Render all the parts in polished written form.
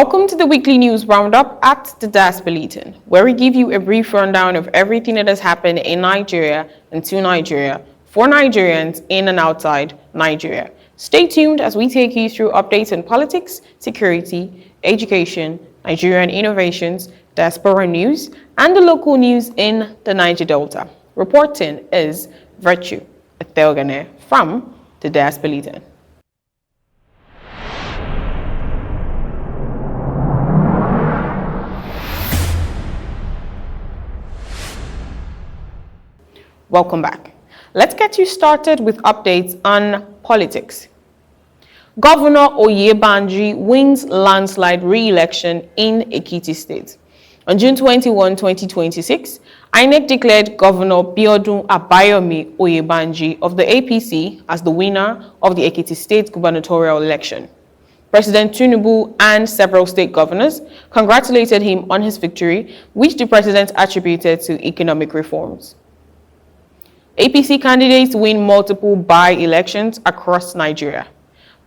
Welcome to the weekly news roundup at the Diaspolitan, where we give you a brief rundown of everything that has happened in Nigeria and to Nigeria for Nigerians in and outside Nigeria. Stay tuned as we take you through updates on politics, security, education, Nigerian innovations, diaspora news, and the local news in the Niger Delta. Reporting is Virtue Ethelgane from the Diaspolitan. Welcome back. Let's get you started with updates on politics. Governor Oyebanji wins landslide re-election in Ekiti State. On June 21, 2026, INEC declared Governor Biodun Abayomi Oyebanji of the APC as the winner of the Ekiti State gubernatorial election. President Tinubu and several state governors congratulated him on his victory, which the president attributed to economic reforms. APC candidates win multiple by-elections across Nigeria.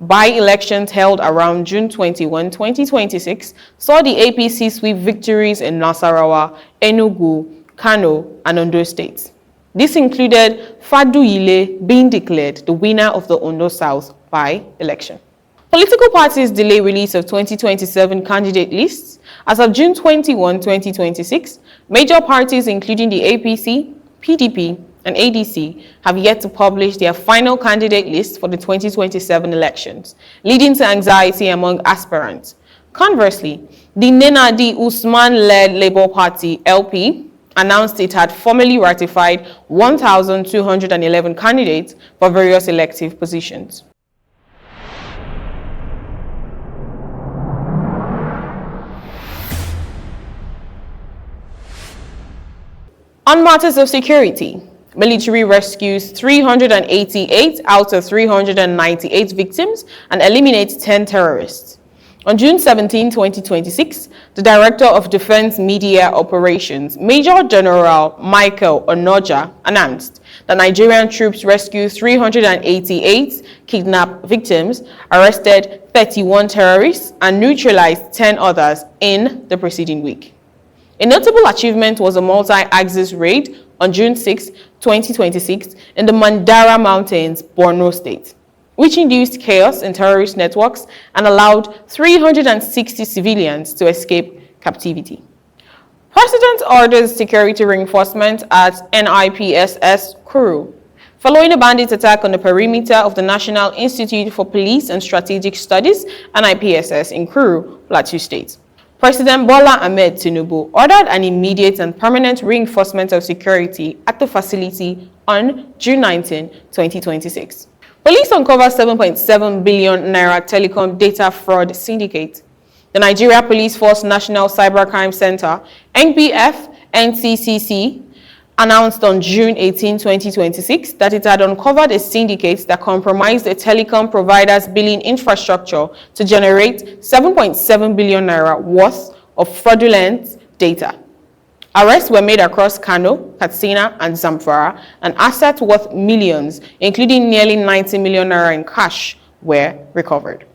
By-elections held around June 21, 2026 saw the APC sweep victories in Nasarawa, Enugu, Kano, and Ondo states. This included Faduyile being declared the winner of the Ondo South by-election. Political parties delay release of 2027 candidate lists. As of June 21, 2026, major parties including the APC, PDP, and ADC have yet to publish their final candidate list for the 2027 elections, leading to anxiety among aspirants. Conversely, the Nenadi Usman-led Labour Party, LP, announced it had formally ratified 1,211 candidates for various elective positions. On matters of security, military rescues 388 out of 398 victims and eliminates 10 terrorists. On June 17, 2026, the Director of Defense Media Operations, Major General Michael Onoja, announced that Nigerian troops rescued 388 kidnapped victims, arrested 31 terrorists, and neutralized 10 others in the preceding week. A notable achievement was a multi-axis raid on June 6, 2026 in the Mandara Mountains, Borno State, which induced chaos in terrorist networks and allowed 360 civilians to escape captivity. President orders security reinforcement at NIPSS Kuru, following a bandit attack on the perimeter of the National Institute for Police and Strategic Studies, NIPSS, in Kuru, Plateau State. President Bola Ahmed Tinubu ordered an immediate and permanent reinforcement of security at the facility on June 19, 2026. Police uncovered 7.7 billion naira telecom data fraud syndicate. The Nigeria Police Force National Cybercrime Center, NPF NCCC, announced on June 18, 2026 that it had uncovered a syndicate that compromised a telecom provider's billing infrastructure to generate 7.7 billion naira worth of fraudulent data. Arrests were made across Kano, Katsina, and Zamfara, and assets worth millions, including nearly 90 million naira in cash, were recovered.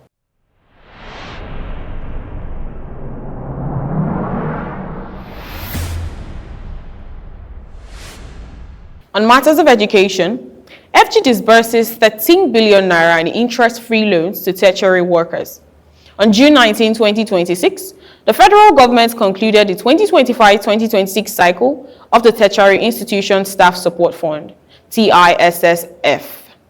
On matters of education, FG disburses 13 billion naira in interest-free loans to tertiary workers. On June 19, 2026, the federal government concluded the 2025-2026 cycle of the Tertiary Institution Staff Support Fund, TISSF,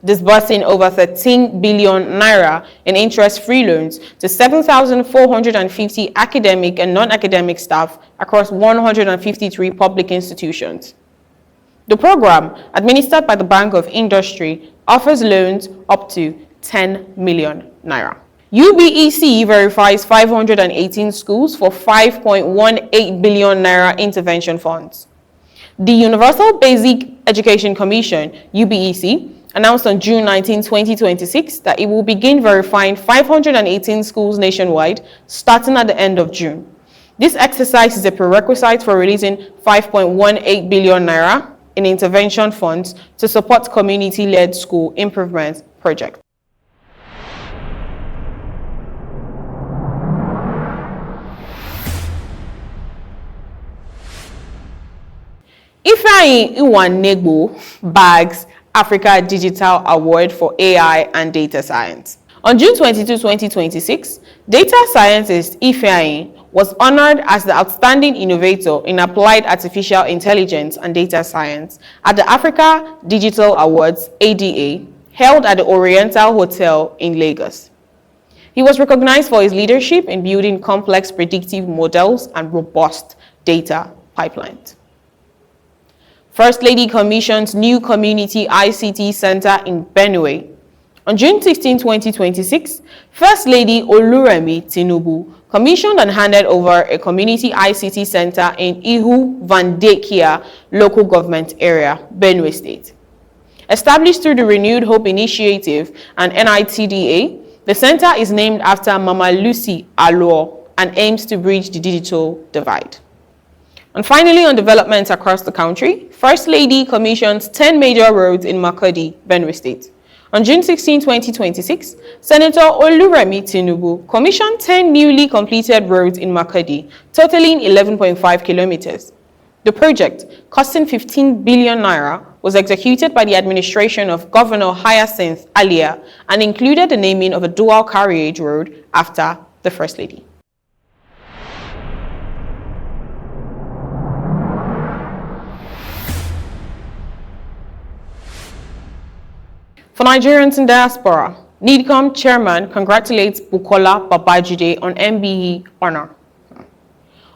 disbursing over 13 billion naira in interest-free loans to 7,450 academic and non-academic staff across 153 public institutions. The program, administered by the Bank of Industry, offers loans up to 10 million naira. UBEC verifies 518 schools for 5.18 billion naira intervention funds. The Universal Basic Education Commission, UBEC, announced on June 19, 2026 that it will begin verifying 518 schools nationwide starting at the end of June. This exercise is a prerequisite for releasing 5.18 billion naira in intervention funds to support community-led school improvement projects. Ifeanyi Iwanegbo bags Africa Digital Award for AI and Data Science. On June 22, 2026, data scientist Ifeanyi was honored as the Outstanding Innovator in Applied Artificial Intelligence and Data Science at the Africa Digital Awards (ADA) held at the Oriental Hotel in Lagos. He was recognized for his leadership in building complex predictive models and robust data pipelines. First Lady commissions new Community ICT Center in Benue. On June 16, 2026, First Lady Oluremi Tinubu commissioned and handed over a Community ICT Center in Ihu Vandekia local government area, Benue State. Established through the Renewed Hope Initiative and NITDA, the center is named after Mama Lucy Aloor and aims to bridge the digital divide. And finally, on developments across the country, First Lady commissions 10 major roads in Makurdi, Benue State. On June 16, 2026, Senator Oluremi Tinubu commissioned 10 newly completed roads in Makurdi, totaling 11.5 kilometers. The project, costing 15 billion naira, was executed by the administration of Governor Hyacinth Alia and included the naming of a dual carriage road after the First Lady. For Nigerians in diaspora, NIDCOM chairman congratulates Bukola Babajide on MBE honor.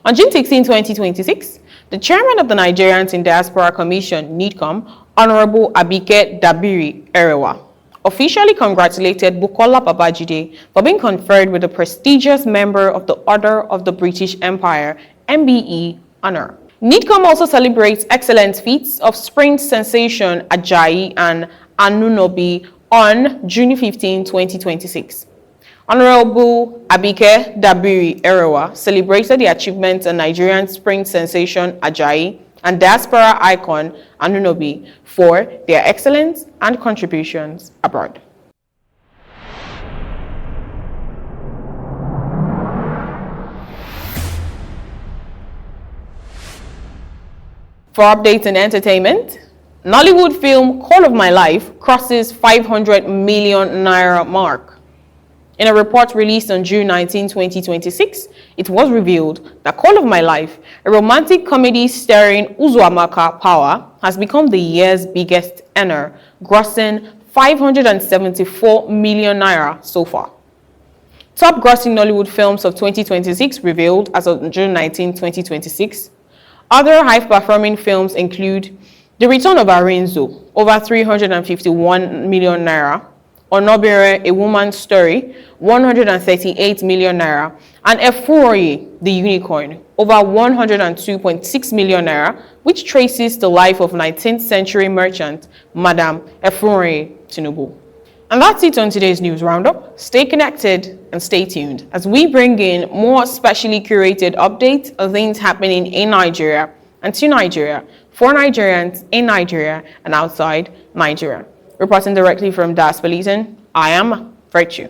On June 16, 2026, the chairman of the Nigerians in Diaspora Commission, NIDCOM, Honorable Abike Dabiri Erewa, officially congratulated Bukola Babajide for being conferred with the prestigious member of the Order of the British Empire, MBE honor. NIDCOM also celebrates excellent feats of sprint sensation Ajayi and Anunobi on June 15, 2026. Honorable Abike Dabiri Erewa celebrated the achievements of Nigerian sprint sensation Ajayi and diaspora icon Anunobi for their excellence and contributions abroad. For updates and entertainment, Nollywood film Call of My Life crosses 500 million naira mark. In a report released on June 19, 2026, it was revealed that Call of My Life, a romantic comedy starring Uzuamaka Power, has become the year's biggest earner, grossing 574 million naira so far. Top grossing Nollywood films of 2026 revealed as of June 19, 2026. Other high-performing films include The Return of Arinzo, over 351 million naira, Onobere, A Woman's Story, 138 million naira, and Efuroi, The Unicorn, over 102.6 million naira, which traces the life of 19th century merchant, Madam Efuroi Tinubu. And that's it on today's news roundup. Stay connected and stay tuned as we bring in more specially curated updates of things happening in Nigeria and to Nigeria, for Nigerians in Nigeria and outside Nigeria. Reporting directly from Diaspolitan, I am Virtue.